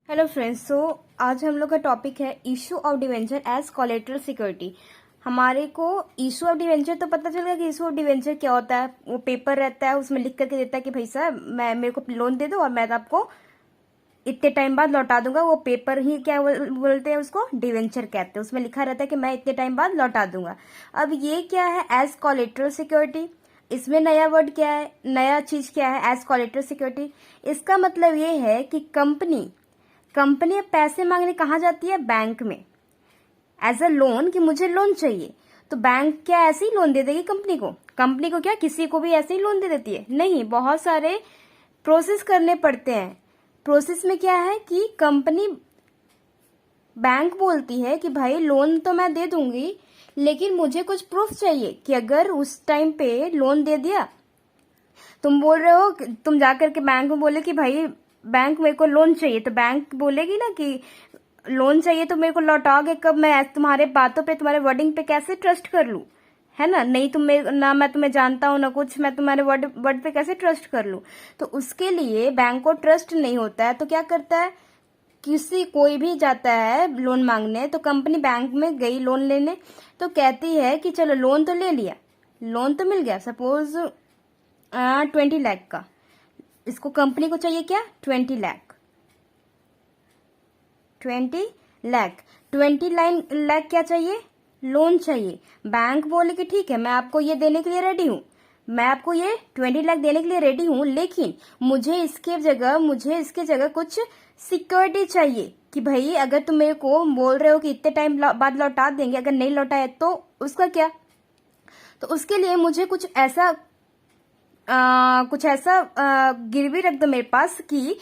Hello friends, आज हम लोग का टॉपिक है issue of debenture as collateral security. हमारे को इशू ऑफ डिवेंचर तो पता चल गया कि इशू ऑफ डिवेंचर क्या होता है। वो पेपर रहता है, उसमें लिख करके देता है कि भाई साहब मेरे को लोन दे दो और मैं आपको इतने टाइम बाद लौटा दूंगा। वो पेपर ही क्या बोलते हैं, उसको डिवेंचर कहते हैं। उसमें लिखा रहता है कि मैं इतने टाइम बाद लौटा दूंगा। अब ये क्या है एज कोलेटरल सिक्योरिटी। इसमें नया वर्ड क्या है, नया चीज क्या है एज कोलेटरल सिक्योरिटी। इसका मतलब ये है कि कंपनी अब पैसे मांगने कहाँ जाती है, बैंक में एज अ लोन, कि मुझे लोन चाहिए। तो बैंक क्या ऐसे ही लोन दे देगी कंपनी को? कंपनी को क्या किसी को भी ऐसे ही लोन दे देती है? नहीं, बहुत सारे प्रोसेस करने पड़ते हैं। प्रोसेस में क्या है कि कंपनी बैंक बोलती है कि भाई लोन तो मैं दे दूंगी, लेकिन मुझे कुछ प्रूफ चाहिए कि अगर उस टाइम पे लोन दे दिया, तुम बोल रहे हो, तुम जाकर के बैंक में बोले कि भाई बैंक मेरे को लोन चाहिए, तो बैंक बोलेगी ना कि लोन चाहिए तो मेरे को लौटाओगे कब? मैं तुम्हारे बातों पे, तुम्हारे वर्डिंग पे कैसे ट्रस्ट कर लूं, है ना? नहीं, ना मैं तुम्हें जानता हूं ना कुछ, मैं तुम्हारे वर्ड पे कैसे ट्रस्ट कर लूं? तो उसके लिए बैंक को ट्रस्ट नहीं होता है, तो क्या करता है, कोई भी जाता है लोन मांगने, तो कंपनी बैंक में गई लोन लेने, तो कहती है कि चलो लोन तो ले लिया, लोन तो मिल गया, सपोज 20 लाख का। इसको कंपनी को चाहिए क्या, 20 लाख। 20 लाख क्या चाहिए, लोन चाहिए। बैंक बोले कि ठीक है, मैं आपको ये देने के लिए रेडी हूं, मैं आपको ये 20 लाख देने के लिए रेडी हूं, लेकिन मुझे इसके जगह कुछ सिक्योरिटी चाहिए कि भाई अगर तुम मेरे को बोल रहे हो कि इतने टाइम बाद लौटा देंगे, अगर नहीं लौटाए तो उसका क्या? तो उसके लिए मुझे कुछ ऐसा गिरवी रख दो मेरे पास कि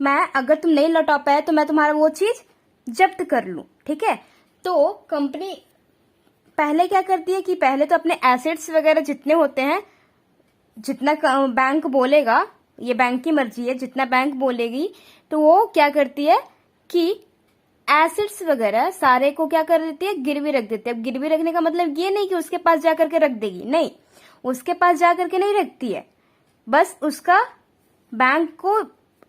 मैं, अगर तुम नहीं लौटा पाए तो मैं तुम्हारा वो चीज जब्त कर लूं। ठीक है, तो कंपनी पहले क्या करती है कि पहले तो अपने एसेट्स वगैरह जितने होते हैं, जितना बैंक बोलेगा, ये बैंक की मर्जी है, जितना बैंक बोलेगी तो वो क्या करती है कि एसेट्स वगैरह सारे को क्या कर देती है, गिरवी रख देती है। अब गिरवी रखने का मतलब ये नहीं कि उसके पास जाकर के रख देगी, नहीं, उसके पास जाकर के नहीं रखती है, बस उसका बैंक को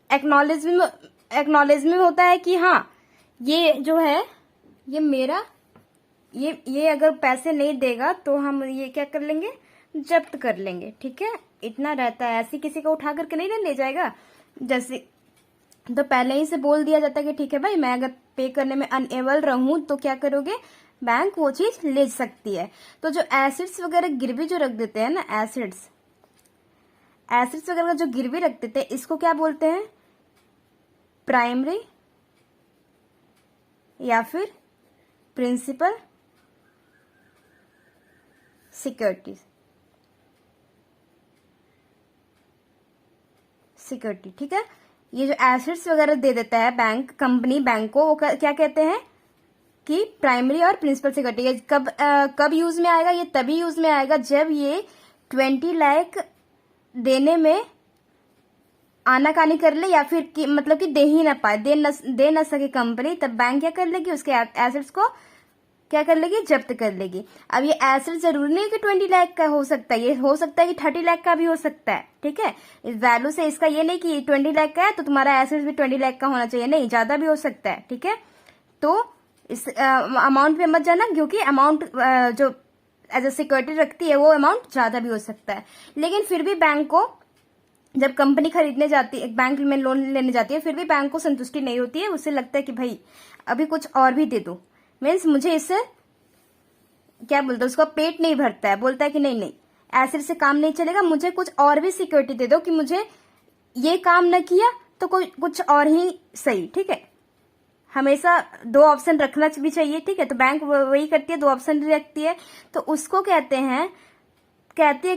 एक्नॉलेजमेंट होता है कि हाँ ये जो है, ये मेरा, ये अगर पैसे नहीं देगा तो हम ये क्या कर लेंगे, जब्त कर लेंगे। ठीक है, इतना रहता है। ऐसी किसी को उठा करके नहीं ना ले जाएगा, जैसे तो पहले ही से बोल दिया जाता है कि ठीक है भाई, मैं अगर पे करने में अनएबल रहूं तो क्या करोगे, बैंक वो चीज ले सकती है। तो जो एसेट्स वगैरह गिरवी जो रख देते हैं ना, एसेट्स वगैरह जो गिरवी रख देते हैं, इसको क्या बोलते हैं, प्राइमरी या फिर प्रिंसिपल सिक्योरिटी। ठीक है, ये जो एसेट्स वगैरह दे देता है बैंक, कंपनी बैंक को, वो क्या कहते हैं कि प्राइमरी और प्रिंसिपल सिक्योरिटी। ये कब यूज में आएगा, ये तभी यूज में आएगा जब ये 20 लाख देने में आनाकानी कर ले, या फिर मतलब कि दे ही ना पाए, दे ना सके कंपनी, तब बैंक क्या कर लेगी, उसके एसेट्स को क्या कर लेगी, जब्त कर लेगी। अब ये एसेट जरूरी नहीं कि 20 लाख का हो सकता है, ये हो सकता है कि 30 लाख का भी हो सकता है। ठीक है, इस वैल्यू से इसका ये नहीं कि 20 लाख का है तो तुम्हारा एसेट भी 20 लाख का होना चाहिए, नहीं, ज्यादा भी हो सकता है। ठीक है, तो इस अमाउंट पे मत जाना, क्योंकि अमाउंट जो एज अ सिक्योरिटी रखती है वो अमाउंट ज्यादा भी हो सकता है। लेकिन फिर भी बैंक को, जब कंपनी खरीदने जाती है, बैंक में लोन लेने जाती है, फिर भी बैंक को संतुष्टि नहीं होती है। उसे लगता है कि भाई अभी कुछ और भी दे दो, मीन्स मुझे इससे क्या बोलते हैं, उसका पेट नहीं भरता है, बोलता है कि नहीं, एसिड से काम नहीं चलेगा, मुझे कुछ और भी सिक्योरिटी दे दो कि मुझे ये काम न किया तो कोई कुछ और ही सही। ठीक है, हमेशा 2 ऑप्शन रखना भी चाहिए। ठीक है, तो बैंक वही करती है, 2 ऑप्शन रखती है, तो उसको बैंक कहती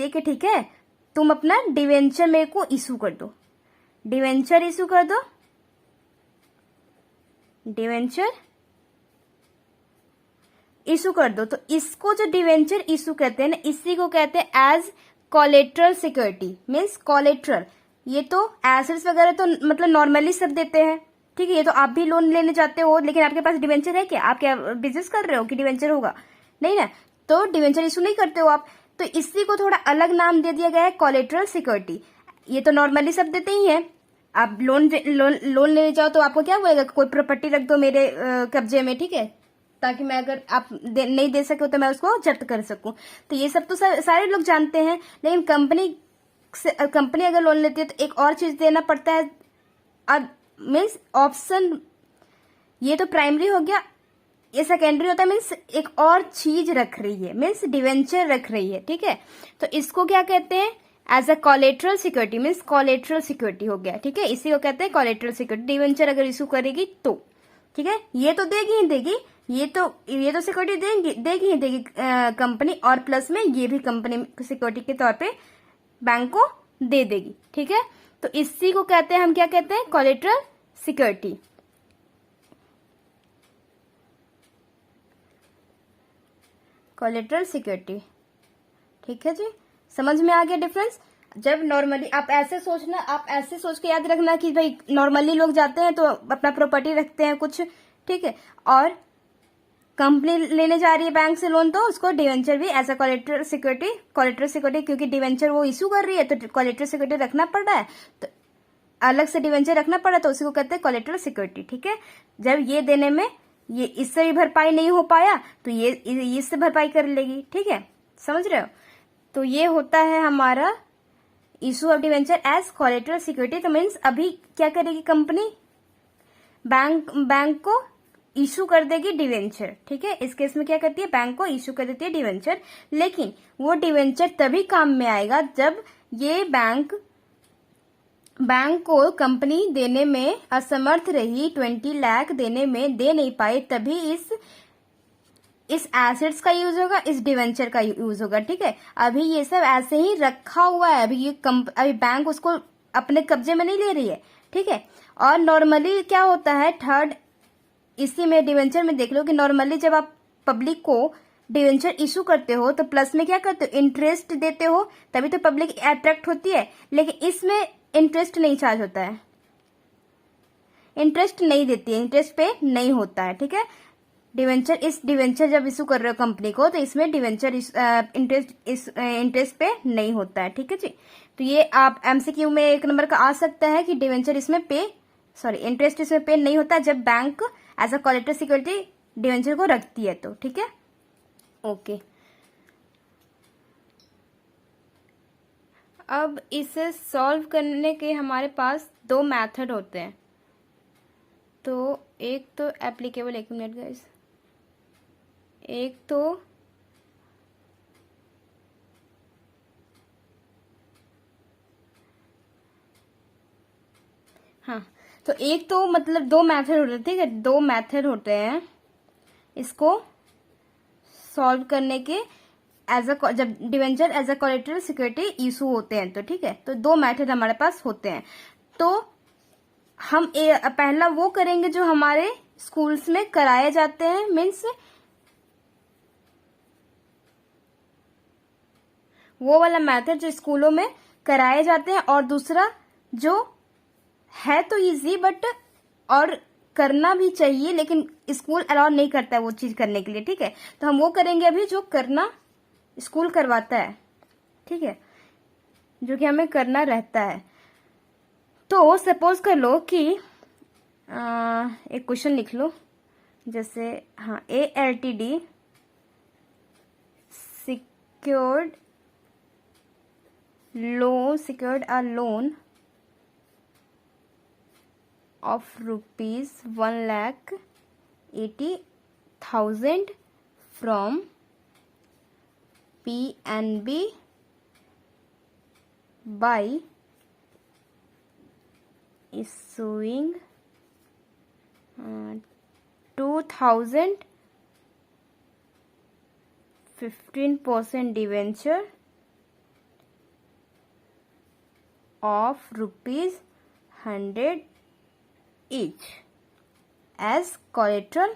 है कि ठीक है, तुम अपना डिवेंचर मेरे को इशू कर दो, डिवेंचर इशू कर दो, डिवेंचर इशू कर दो। तो इसको जो डिवेंचर इशू कहते हैं ना, इसी को कहते हैं as collateral security, means collateral. ये तो एसेट्स वगैरह तो मतलब नॉर्मली सब देते हैं। ठीक है, ये तो आप भी लोन लेने जाते हो, लेकिन आपके पास डिवेंचर है क्या? आप क्या बिजनेस कर रहे हो कि डिवेंचर होगा? नहीं ना, तो डिवेंचर इशू नहीं करते हो आप। तो इसी को थोड़ा अलग नाम दे दिया गया है, कोलेटरल सिक्योरिटी। ये तो नॉर्मली सब देते ही है, आप लोन लोन लोन लेने जाओ तो आपको क्या बोलेगा, कोई प्रॉपर्टी रख दो मेरे कब्जे में, ठीक है, ताकि मैं अगर आप नहीं दे सके तो मैं उसको जब्त कर सकूं। तो ये सब तो सारे लोग जानते हैं, लेकिन कंपनी अगर लोन लेती है तो एक और चीज देना पड़ता है, मीन्स ऑप्शन। ये तो प्राइमरी हो गया, ये सेकेंडरी होता है, मीन्स एक और चीज रख रही है, मीन्स डिवेंचर रख रही है, ठीक है। तो इसको क्या कहते हैं, as a collateral security, means collateral security हो गया, ठीक है। इसी को कहते हैं कोलेटरल सिक्योरिटी। डिवेंचर अगर इशू करेगी तो, ठीक है, ये तो देगी ही देगी, ये तो सिक्योरिटी देगी ही देगी कंपनी, और प्लस में ये भी कंपनी सिक्योरिटी के तौर पे बैंक को दे देगी, ठीक है। तो इसी को कहते हैं, हम क्या कहते हैं, कोलेटरल सिक्योरिटी। कोलेटरल सिक्योरिटी, ठीक है जी, समझ में आ गया डिफरेंस। जब नॉर्मली आप ऐसे सोच के याद रखना कि भाई नॉर्मली लोग जाते हैं तो अपना प्रॉपर्टी रखते हैं कुछ, ठीक है, और कंपनी लेने जा रही है बैंक से लोन, तो उसको डिवेंचर भी एज अ कोलेटरल सिक्योरिटी, क्योंकि डिवेंचर वो इशू कर रही है तो कोलेटरल सिक्योरिटी रखना पड़ रहा है, तो अलग से डिवेंचर रखना पड़ा, तो उसी को कहते हैं कोलेटरल सिक्योरिटी, ठीक है। जब ये देने में ये इससे भी भरपाई नहीं हो पाया तो ये इससे भरपाई कर लेगी, ठीक है, समझ रहे हो। तो ये होता है हमारा issue of debenture as collateral security. तो मीन्स अभी क्या करेगी कंपनी, बैंक को इशू कर देगी डिवेंचर, ठीक है। इस केस में क्या करती है, बैंक को इशू कर देती है डिवेंचर, लेकिन वो डिवेंचर तभी काम में आएगा जब ये बैंक को कंपनी देने में असमर्थ रही, 20 लाख देने में दे नहीं पाए, तभी इस एसेट्स का यूज होगा, इस डिवेंचर का यूज होगा, ठीक है। अभी ये सब ऐसे ही रखा हुआ है, अभी बैंक उसको अपने कब्जे में नहीं ले रही है, ठीक है। और नॉर्मली क्या होता है, थर्ड इसी में डिवेंचर में देख लो कि नॉर्मली जब आप पब्लिक को डिवेंचर इशू करते हो तो प्लस में क्या करते हो, इंटरेस्ट देते हो, तभी तो पब्लिक अट्रैक्ट होती है। लेकिन इसमें इंटरेस्ट नहीं चार्ज होता है, इंटरेस्ट नहीं देती है, इंटरेस्ट पे नहीं होता है, ठीक है। डिवेंचर जब इशू कर रहे हो कंपनी को तो इसमें डिवेंचर इंटरेस्ट पे नहीं होता है, ठीक है जी। तो ये आप एमसीक्यू में 1 नंबर का आ सकता है कि डिवेंचर इसमें इंटरेस्ट इसमें पे नहीं होता जब bank as a collateral security debenture को रखती है, तो ठीक है, ओके। अब इसे सॉल्व करने के हमारे पास 2 मेथड होते हैं। तो एक तो एप्लीकेबल, 1 मिनट गाइस, एक तो हाँ, तो एक तो मतलब 2 मेथड होते हैं, ठीक है, 2 मेथड होते हैं इसको सॉल्व करने के, जब debenture as a collateral security issue होते हैं तो, ठीक है। तो 2 मेथड हमारे पास होते हैं। तो हम पहला वो करेंगे जो हमारे स्कूल्स में कराए जाते हैं, मीन्स वो वाला मेथड जो स्कूलों में कराए जाते हैं, और दूसरा जो है तो इजी बट और करना भी चाहिए लेकिन स्कूल अलाउ नहीं करता है वो चीज करने के लिए, ठीक है। तो हम वो करेंगे अभी जो करना स्कूल करवाता है, ठीक है, जो कि हमें करना रहता है। तो सपोज कर लो कि एक क्वेश्चन लिख लो, जैसे हाँ, ALTD secured a loan of ₹1,80,000 from PNB by issuing 2,000 15% debenture of ₹100 each as collateral.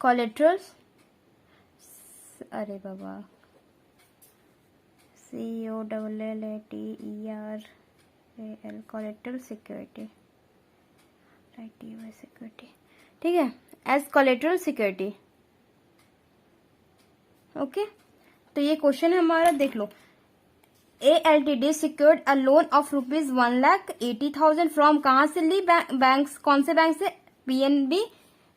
Collaterals, अरे बाबा, COLLATERAL, collateral security, सिक्योरिटी, ठीक है, एज कोलेटरल सिक्योरिटी, ओके। तो ये क्वेश्चन है हमारा, देख लो, ALTD secured a loan of ₹1,80,000 from, कहाँ से ली? बैंक, कौन से बैंक से? PNB,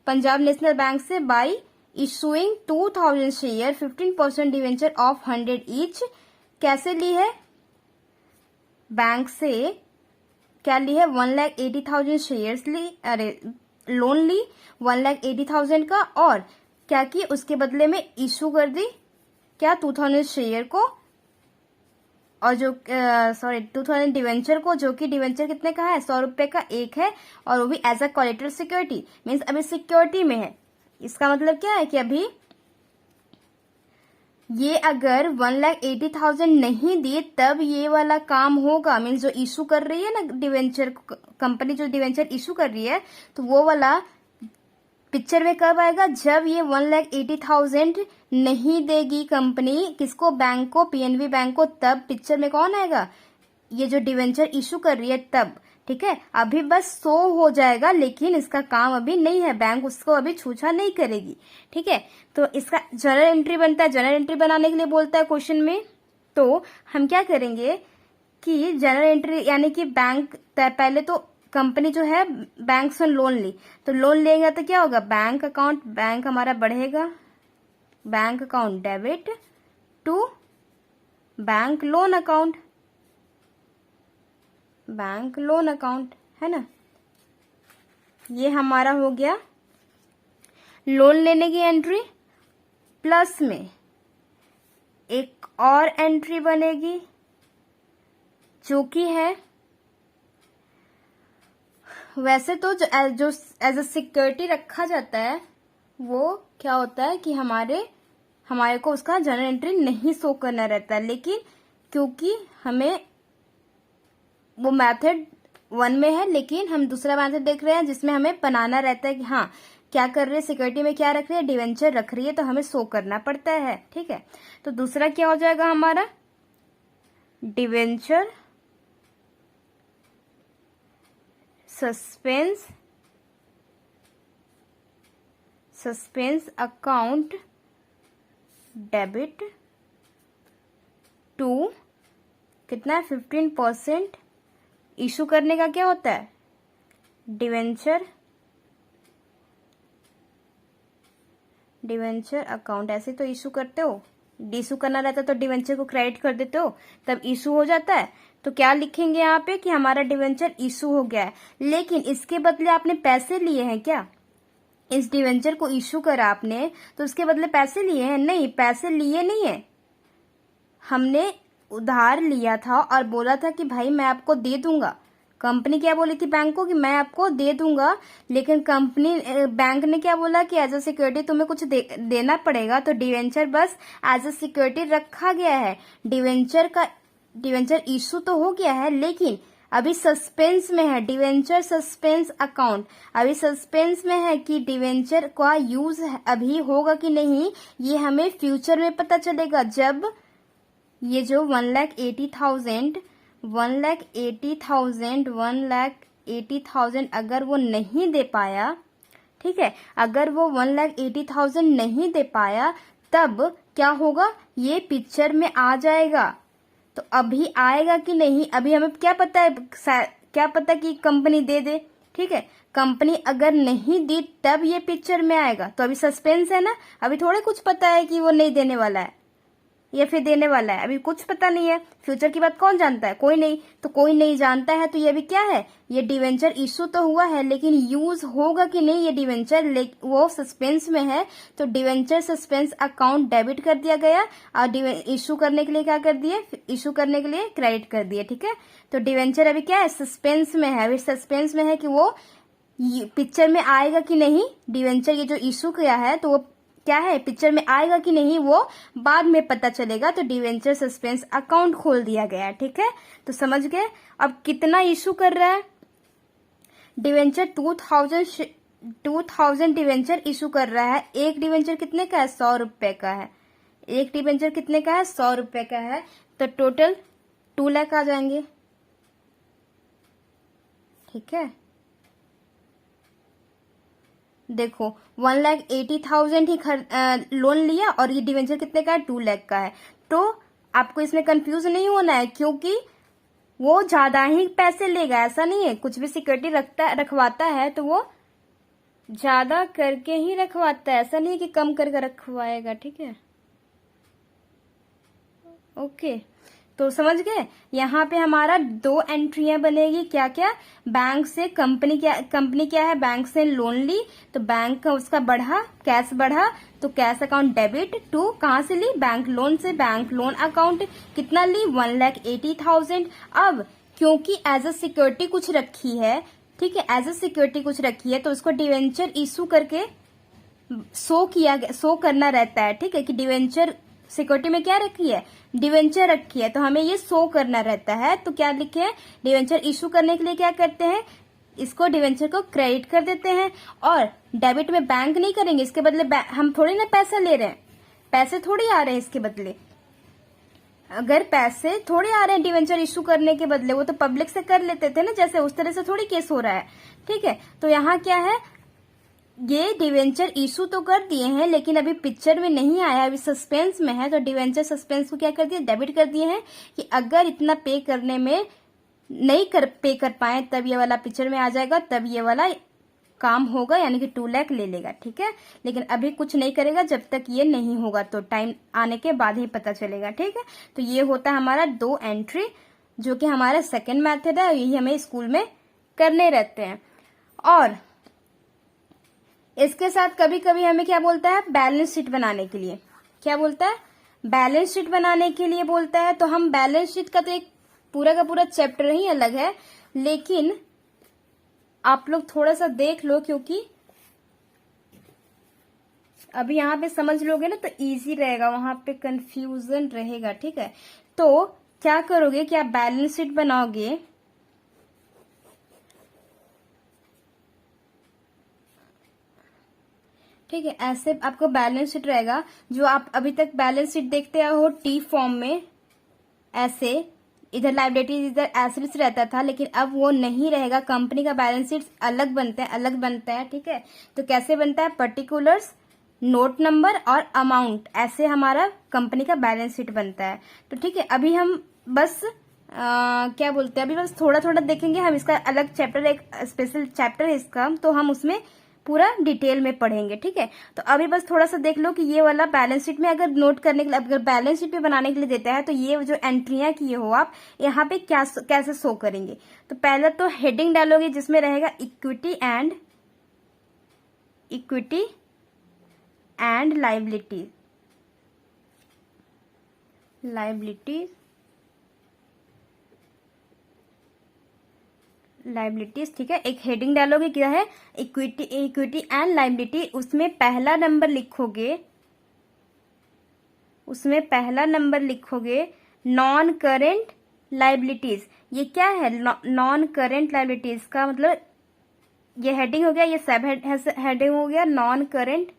पंजाब नेशनल बैंक से, by issuing 2,000 share 15% debenture of 100 each. कैसे ली है? बैंक से क्या ली है? 1,80,000 शेयर्स ली, अरे लोन ली 1,80,000 का, और क्या की? उसके बदले में इशू कर दी क्या? 2,000 शेयर को, और जो 2,000 डिवेंचर को, जो कि डिवेंचर कितने का है? 100 रुपए का एक है, और वो भी as a collateral security, means अभी सिक्योरिटी में है। इसका मतलब क्या है कि अभी ये अगर 1,80,000 नहीं दिए तब ये वाला काम होगा, मीन्स जो इशू कर रही है ना डिवेंचर कंपनी, जो डिवेंचर इशू कर रही है, तो वो वाला पिक्चर में कब आएगा? जब ये 1,80,000 नहीं देगी कंपनी, किसको? बैंक को, PNB बैंक को, तब पिक्चर में कौन आएगा? ये जो डिवेंचर इशू कर रही है तब। ठीक है, अभी बस 100 हो जाएगा, लेकिन इसका काम अभी नहीं है, बैंक उसको अभी छूछा नहीं करेगी। ठीक है, तो इसका जर्नल एंट्री बनता है। जर्नल एंट्री बनाने के लिए बोलता है क्वेश्चन में, तो हम क्या करेंगे कि जर्नल एंट्री यानी कि बैंक, पहले तो कंपनी जो है बैंक से लोन ली, तो लोन लेगा तो क्या होगा? बैंक अकाउंट, बैंक हमारा बढ़ेगा, bank account debit to bank loan account, bank loan account, है ना। ये हमारा हो गया लोन लेने की एंट्री। प्लस में एक और एंट्री बनेगी जो कि है, वैसे तो जो एज अ सिक्योरिटी रखा जाता है, वो क्या होता है कि हमारे को उसका जर्नल एंट्री नहीं शो करना रहता है, लेकिन क्योंकि हमें वो मेथड 1 में है, लेकिन हम दूसरा मेथड देख रहे हैं जिसमें हमें बनाना रहता है कि हाँ क्या कर रहे हैं, सिक्योरिटी में क्या रख रही है? डिवेंचर रख रही है, तो हमें शो करना पड़ता है। ठीक है, तो दूसरा क्या हो जाएगा हमारा? Debenture suspense account debit to कितना है? 15%। इशू करने का क्या होता है? डिवेंचर अकाउंट, ऐसे तो इशू करते हो, इशू करना रहता है तो डिवेंचर को क्रेडिट कर देते हो, तब इशू हो जाता है। तो क्या लिखेंगे यहाँ पे कि हमारा डिवेंचर इशू हो गया है, लेकिन इसके बदले आपने पैसे लिए हैं क्या? इस डिवेंचर को इशू करा आपने, तो उसके बदले पैसे लिए हैं? नहीं, पैसे लिए नहीं है, हमने उधार लिया था और बोला था कि भाई मैं आपको दे दूंगा। कंपनी क्या बोली थी बैंक को कि मैं आपको दे दूंगा, लेकिन बैंक ने क्या बोला कि एज अ सिक्योरिटी तुम्हें कुछ देना पड़ेगा, तो डिवेंचर बस एज अ सिक्योरिटी रखा गया है। डिवेंचर इशू तो हो गया है, लेकिन अभी सस्पेंस में है, डिवेंचर सस्पेंस अकाउंट अभी सस्पेंस में है कि डिवेंचर का यूज अभी होगा कि नहीं, ये हमें फ्यूचर में पता चलेगा, जब ये जो 1,80,000 अगर वो नहीं दे पाया, ठीक है, अगर वो 1,80,000 नहीं दे पाया, तब क्या होगा? ये पिक्चर में आ जाएगा। तो अभी आएगा कि नहीं, अभी हमें क्या पता है? क्या पता कि कंपनी दे दे। ठीक है, कंपनी अगर नहीं दी तब ये पिक्चर में आएगा, तो अभी सस्पेंस है ना, अभी थोड़े कुछ पता है कि वो नहीं देने वाला है या फिर देने वाला है, अभी कुछ पता नहीं है। फ्यूचर की बात कौन जानता है? कोई नहीं, तो कोई नहीं जानता है, तो ये भी क्या है? ये डिवेंचर इशू तो हुआ है, लेकिन यूज होगा कि नहीं ये डिवेंचर, वो सस्पेंस में है, तो डिवेंचर सस्पेंस अकाउंट डेबिट कर दिया गया, और इशू करने के लिए क्या कर दिए? इशू करने के लिए क्रेडिट कर दिए। ठीक है, तो डिवेंचर अभी क्या है? सस्पेंस में है, अभी सस्पेंस में है कि वो पिक्चर में आएगा कि नहीं। डिवेंचर ये जो इशू किया है, तो वो क्या है? पिक्चर में आएगा कि नहीं वो बाद में पता चलेगा, तो डिवेंचर सस्पेंस अकाउंट खोल दिया गया है। ठीक है, तो समझ गए। अब कितना इशू कर रहा है? डिवेंचर 2,000 डिवेंचर इशू कर रहा है। एक डिवेंचर कितने का है? 100 रुपए का है। एक डिवेंचर कितने का है? 100 रुपए का है, तो टोटल 2 लाख आ जाएंगे। ठीक है, देखो 1,80,000 ही लोन लिया, और ये डिवेंचर कितने का है? 2 लाख का है, तो आपको इसमें कंफ्यूज नहीं होना है, क्योंकि वो ज्यादा ही पैसे लेगा, ऐसा नहीं है। कुछ भी सिक्योरिटी रखवाता है तो वो ज्यादा करके ही रखवाता है, ऐसा नहीं है कि कम करके रखवाएगा, ठीक है। ओके, तो समझ गए। यहाँ पे हमारा 2 एंट्रियां बनेगी, क्या क्या, बैंक से कंपनी क्या है, बैंक से लोन ली तो बैंक का उसका बढ़ा, कैश बढ़ा तो कैश अकाउंट डेबिट टू, कहाँ से ली, बैंक लोन से, बैंक लोन अकाउंट कितना ली, 1,80,000। अब क्योंकि एज अ सिक्योरिटी कुछ रखी है, ठीक है, एज अ सिक्योरिटी कुछ रखी है तो उसको डिवेंचर इशू करके शो करना रहता है, ठीक है, कि डिवेंचर सिक्योरिटी में क्या रखी है, डिवेंचर रखी है, तो हमें ये शो करना रहता है। तो क्या लिखे हैं, डिवेंचर इशू करने के लिए क्या करते हैं, इसको डिवेंचर को क्रेडिट कर देते हैं। और डेबिट में बैंक नहीं करेंगे, इसके बदले हम थोड़ी ना पैसा ले रहे हैं, पैसे थोड़ी आ रहे हैं इसके बदले। अगर पैसे थोड़े आ रहे हैं डिवेंचर इशू करने के बदले, वो तो पब्लिक से कर लेते थे ना, जैसे उस तरह से थोड़ी केस हो रहा है, ठीक है। तो यहाँ क्या है, ये डिवेंचर इशू तो कर दिए हैं लेकिन अभी पिक्चर में नहीं आया, अभी सस्पेंस में है, तो डिवेंचर सस्पेंस को क्या कर दिए, डेबिट कर दिए हैं कि अगर इतना पे करने में नहीं पे कर पाए तब ये वाला पिक्चर में आ जाएगा, तब ये वाला काम होगा, यानी कि 2 लाख ले लेगा, ठीक है। लेकिन अभी कुछ नहीं करेगा जब तक ये नहीं होगा, तो टाइम आने के बाद ही पता चलेगा, ठीक है। तो ये होता है हमारा 2 एंट्री, जो कि हमारा सेकेंड मेथड है, यही हमें स्कूल में करने रहते हैं। और इसके साथ कभी कभी हमें क्या बोलता है, बैलेंस शीट बनाने के लिए, क्या बोलता है, बैलेंस शीट बनाने के लिए बोलता है। तो हम बैलेंस शीट का तो एक पूरा का पूरा चैप्टर ही अलग है, लेकिन आप लोग थोड़ा सा देख लो, क्योंकि अभी यहाँ पे समझ लोगे ना तो इजी रहेगा, वहां पे कंफ्यूजन रहेगा, ठीक है। तो क्या करोगे कि आप बैलेंस शीट बनाओगे, ठीक है, ऐसे आपको बैलेंस शीट रहेगा। जो आप अभी तक बैलेंस शीट देखते हो टी फॉर्म में, ऐसे इधर लायबिलिटीज इधर एसेट्स रहता था, लेकिन अब वो नहीं रहेगा। कंपनी का बैलेंस शीट अलग बनता है, ठीक है। तो कैसे बनता है, पर्टिकुलर्स, नोट नंबर और अमाउंट, ऐसे हमारा कंपनी का बैलेंस शीट बनता है। तो ठीक है, अभी हम बस क्या बोलते हैं, अभी बस थोड़ा थोड़ा देखेंगे हम, इसका अलग चैप्टर, एक स्पेशल चैप्टर है इसका, तो हम उसमें पूरा डिटेल में पढ़ेंगे, ठीक है। तो अभी बस थोड़ा सा देख लो कि ये वाला बैलेंस शीट में अगर नोट करने के लिए, अगर बैलेंस शीट पे बनाने के लिए देता है, तो ये जो एंट्रियां किए हो आप यहाँ पे कैसे शो करेंगे। तो पहले तो हेडिंग डालोगे जिसमें रहेगा इक्विटी एंड लाइबिलिटीज, ठीक है। एक हेडिंग डालोगे, क्या है, इक्विटी एंड लाइबिलिटी। उसमें पहला नंबर लिखोगे नॉन करेंट लाइबिलिटीज। ये क्या है, नॉन करेंट लाइबिलिटीज का मतलब ये हेडिंग हो गया, ये सब हेडिंग हो गया नॉन करेंट।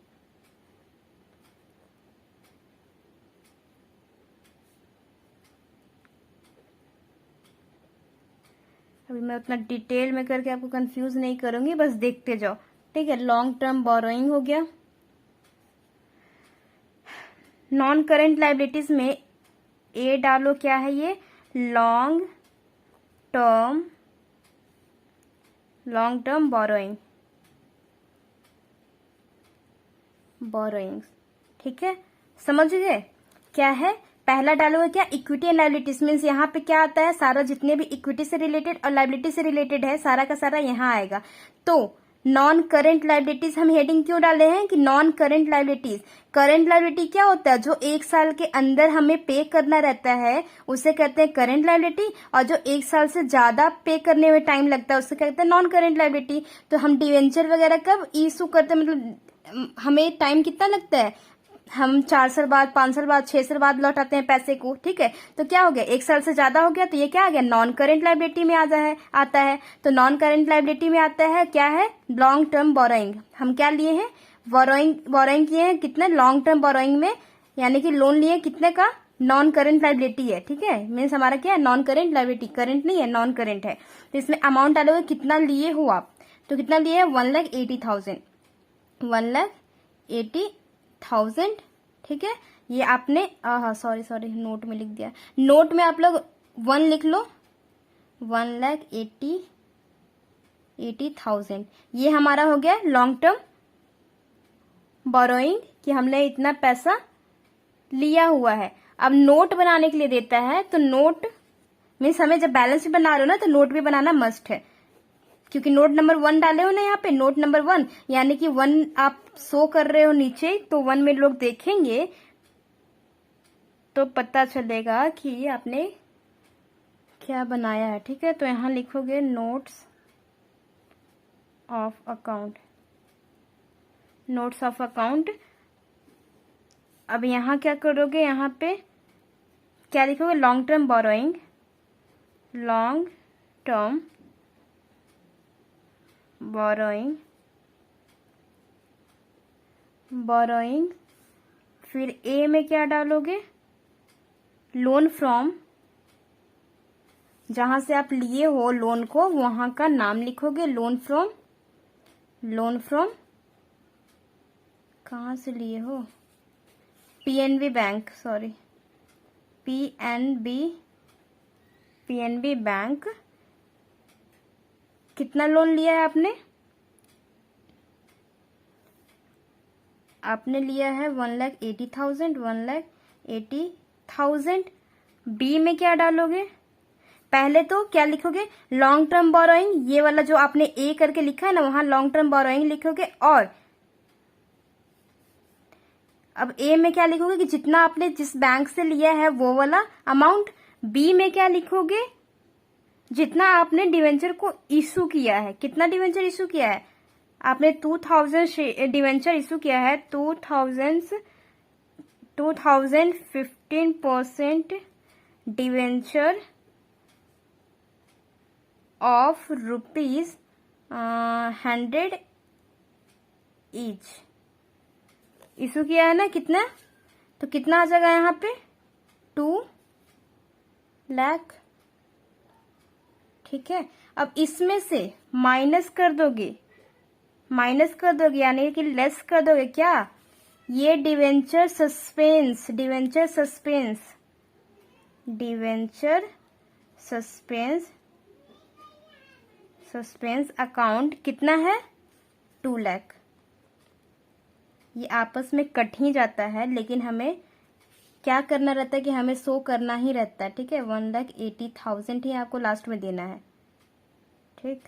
अभी मैं उतना डिटेल में करके आपको कंफ्यूज नहीं करूंगी, बस देखते जाओ, ठीक है। लॉन्ग टर्म बोरोइंग हो गया। नॉन करेंट लाइबिलिटीज में ए डालो, क्या है ये, लॉन्ग टर्म बोरोइंग्स, ठीक है। समझ गए क्या है, पहला डालोगे क्या, इक्विटी एंड लाइबिलिटीज। मीन्स यहाँ पे क्या आता है, सारा जितने भी इक्विटी से रिलेटेड और लाइबिलिटी से रिलेटेड है, सारा का सारा यहाँ आएगा। तो नॉन करेंट लाइबिलिटीज हम हेडिंग क्यों डाले हैं कि non current liabilities. Current liability क्या होता है, जो 1 साल के अंदर हमें पे करना रहता है उसे कहते हैं करेंट लाइबिलिटी, और जो 1 साल से ज्यादा पे करने में टाइम लगता है उसे कहते हैं नॉन करेंट लाइबिलिटी। तो हम डिवेंचर वगैरह कब इशू करते हैं, मतलब हमें टाइम कितना लगता है, हम 4 साल बाद, 5 साल बाद, 6 साल बाद लौटाते हैं पैसे को, ठीक है। तो क्या हो गया, 1 साल से ज्यादा हो गया, तो ये क्या आ गया, नॉन करेंट लाइबिलिटी में आता है। तो नॉन करेंट लाइबिलिटी में आता है क्या है, लॉन्ग टर्म बोरोइंग। हम क्या लिए हैं, बोरोइंग किए हैं कितने, लॉन्ग टर्म बोरोइंग में, यानी कि लोन लिए कितने का, नॉन करेंट लाइबिलिटी है, ठीक है। मीन्स हमारा क्या है, नॉन करेंट लाइबिलिटी, करेंट नहीं है, नॉन करेंट है। तो इसमें अमाउंट डालोगे कितना लिए हो आप, तो कितना लिए है, 1,80,000, 1,80,000, ठीक है। ये आपने हाँ सॉरी नोट में लिख दिया। नोट में आप लोग 1 लिख लो, 1,80,000। ये हमारा हो गया लॉन्ग टर्म बोरोइंग कि हमने इतना पैसा लिया हुआ है। अब नोट बनाने के लिए देता है तो नोट मीन्स हमें जब बैलेंस शीट बना रहे हो ना तो नोट भी बनाना मस्ट है, क्योंकि नोट नंबर 1 डाले हो ना यहाँ पे, नोट नंबर 1 यानी कि 1 आप शो कर रहे हो नीचे, तो 1 में लोग देखेंगे तो पता चलेगा कि आपने क्या बनाया है। ठीक है, तो यहाँ लिखोगे notes of account, notes of account. अब यहाँ क्या करोगे, यहाँ पे क्या लिखोगे, long term borrowing, long term borrowing, borrowing. फिर ए में क्या डालोगे, लोन फ्रॉम, जहां से आप लिए हो लोन को वहां का नाम लिखोगे, लोन फ्रॉम, लोन फ्रॉम कहाँ से लिए हो, PNB bank, sorry PNB bank. कितना लोन लिया है आपने, आपने लिया है 1,80,000, 1,80,000। बी में क्या डालोगे, पहले तो क्या लिखोगे, लॉन्ग टर्म बोरोइंग, ये वाला जो आपने ए करके लिखा है ना वहां लॉन्ग टर्म बोरोइंग लिखोगे। और अब ए में क्या लिखोगे कि जितना आपने जिस बैंक से लिया है वो वाला अमाउंट। बी में क्या लिखोगे, जितना आपने डिवेंचर को इशू किया है। कितना डिवेंचर इशू किया है आपने, 2,000 डिवेंचर इशू किया है, 15% डिवेंचर ऑफ ₹100 ईच इशू किया है ना। कितना, तो कितना आ जाएगा यहाँ पे, 2 लाख। ठीक है, अब इसमें से माइनस कर दोगे, यानी कि लेस कर दोगे क्या, ये डिवेंचर सस्पेंस, सस्पेंस अकाउंट कितना है, 2 लाख। ये आपस में कट ही जाता है, लेकिन हमें क्या करना रहता है कि हमें शो करना ही रहता है। ठीक है, 1,80,000 ही आपको लास्ट में देना है। ठीक,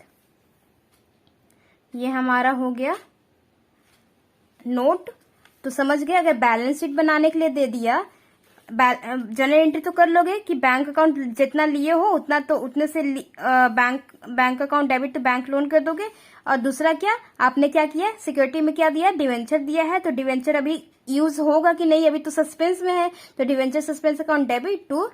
ये हमारा हो गया नोट। तो समझ गए, अगर बैलेंस शीट बनाने के लिए दे दिया, जनरल एंट्री तो कर लोगे कि बैंक अकाउंट जितना लिए हो उतना, तो उतने से बैंक अकाउंट डेबिट तो बैंक लोन कर दोगे। और दूसरा क्या आपने क्या किया, सिक्योरिटी में क्या दिया, डिवेंचर दिया है, तो डिवेंचर अभी यूज होगा कि नहीं, अभी तो सस्पेंस में है, तो debenture suspense account debit to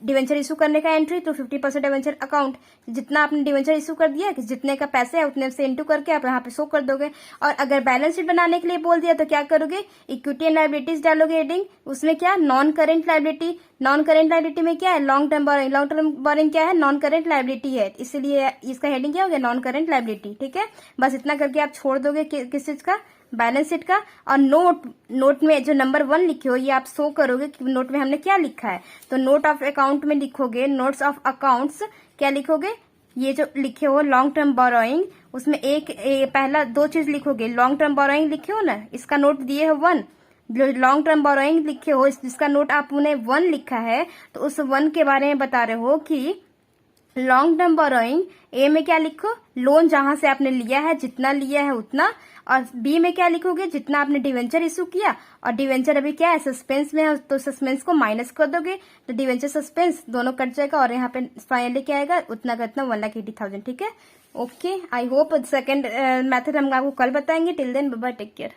debenture issue करने का एंट्री, तो 50% डिवेंचर अकाउंट, जितना आपने डिवेंचर इशू कर दिया कि जितने का पैसे है उतने से इंटू करके आप यहाँ पे शो कर दोगे। और अगर बैलेंस शीट बनाने के लिए बोल दिया तो क्या करोगे, इक्विटी एंड लायबिलिटीज डालोगे हेडिंग, उसमें क्या non current liability, non current liability में क्या है, long term borrowing, long term borrowing क्या है, नॉन करेंट लायबिलिटी है, इसलिए इसका हेडिंग क्या हो गया, नॉन करेंट लायबिलिटी। ठीक है, बस इतना करके आप छोड़ दोगे किस चीज का, बैलेंस शीट का। और नोट में जो नंबर 1 लिखे हो ये आप शो करोगे कि नोट में हमने क्या लिखा है। तो नोट ऑफ अकाउंट में लिखोगे, नोट्स ऑफ अकाउंट्स क्या लिखोगे, ये जो लिखे हो लॉन्ग टर्म बोरोइंग, उसमें पहला 2 चीज लिखोगे, लॉन्ग टर्म बोरोइंग लिखे हो ना, इसका नोट दिए हो 1, जो लॉन्ग टर्म बोरोइंग लिखे हो जिसका नोट आपने 1 लिखा है, तो उस 1 के बारे में बता रहे हो कि लॉन्ग टर्म बोरोइंग। ए में क्या लिखो, लोन जहां से आपने लिया है, जितना लिया है उतना। और बी में क्या लिखोगे, जितना आपने डिवेंचर इशू किया, और डिवेंचर अभी क्या है, सस्पेंस में है, तो सस्पेंस को माइनस कर दोगे, तो डिवेंचर सस्पेंस दोनों कट जाएगा, और यहाँ पे फाइनली क्या आएगा, उतना का उतना 1,80,000। ठीक है, okay, I hope second method हम आपको कल बताएंगे। Till then bye bye, take care.